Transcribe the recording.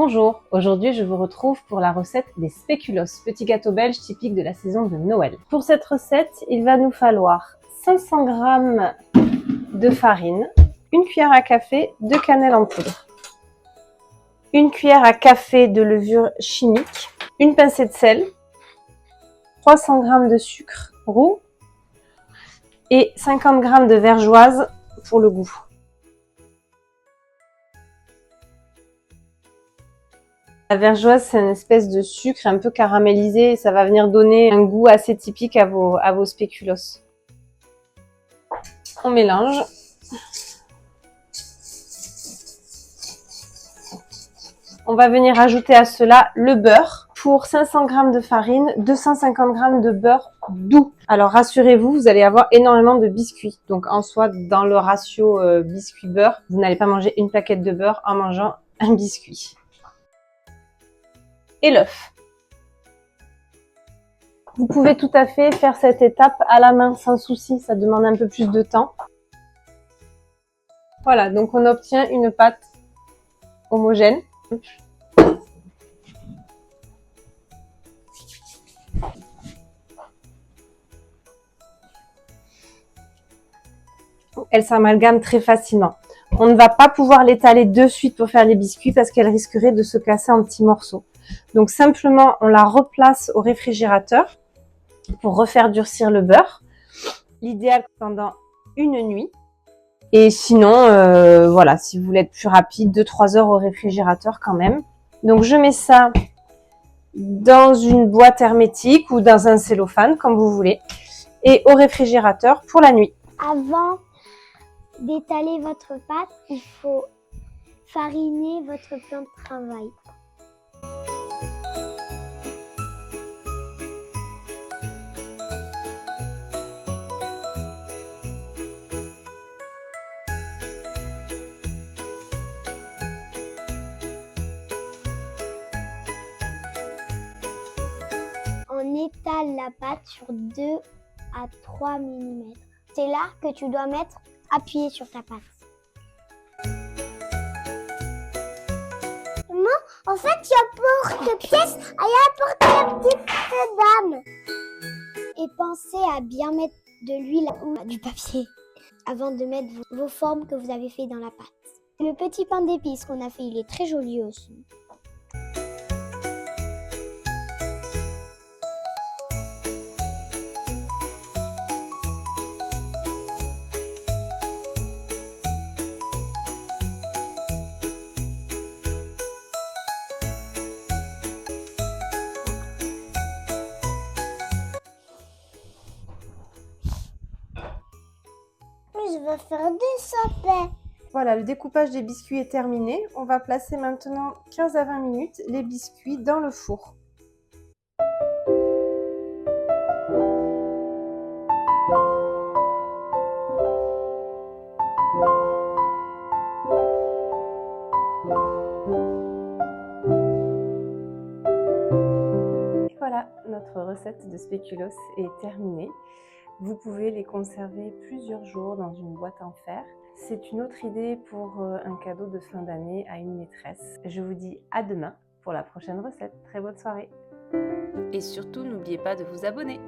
Bonjour, aujourd'hui je vous retrouve pour la recette des spéculoos, petits gâteaux belges typiques de la saison de Noël. Pour cette recette, il va nous falloir 500 g de farine, une cuillère à café de cannelle en poudre, une cuillère à café de levure chimique, une pincée de sel, 300 g de sucre roux et 50 g de vergeoise pour le goût. La vergeoise, c'est une espèce de sucre un peu caramélisé et ça va venir donner un goût assez typique à vos spéculoos. On mélange. On va venir ajouter à cela le beurre. Pour 500 g de farine, 250 g de beurre doux. Alors rassurez-vous, vous allez avoir énormément de biscuits. Donc en soi, dans le ratio biscuit-beurre, vous n'allez pas manger une plaquette de beurre en mangeant un biscuit. Et l'œuf. Vous pouvez tout à fait faire cette étape à la main sans souci, ça demande un peu plus de temps. Voilà, donc on obtient une pâte homogène. Elle s'amalgame très facilement. On ne va pas pouvoir l'étaler de suite pour faire les biscuits parce qu'elle risquerait de se casser en petits morceaux. Donc simplement, on la replace au réfrigérateur pour refaire durcir le beurre. L'idéal pendant une nuit. Et sinon, voilà, si vous voulez être plus rapide, 2-3 heures au réfrigérateur quand même. Donc je mets ça dans une boîte hermétique ou dans un cellophane, comme vous voulez. Et au réfrigérateur pour la nuit. Avant d'étaler votre pâte, il faut fariner votre plan de travail. On étale la pâte sur 2 à 3 mm. C'est là que tu dois appuyer sur ta pâte. Maman, en fait, il y a pour de pièces, il y a apporté la petite dame. Et pensez à bien mettre de l'huile ou du papier avant de mettre vos formes que vous avez fait dans la pâte. Le petit pain d'épices qu'on a fait, il est très joli aussi. Je vais faire des sapins. Voilà, le découpage des biscuits est terminé. On va placer maintenant 15 à 20 minutes les biscuits dans le four. Et voilà, notre recette de spéculoos est terminée. Vous pouvez les conserver plusieurs jours dans une boîte en fer. C'est une autre idée pour un cadeau de fin d'année à une maîtresse. Je vous dis à demain pour la prochaine recette. Très bonne soirée. Et surtout, n'oubliez pas de vous abonner.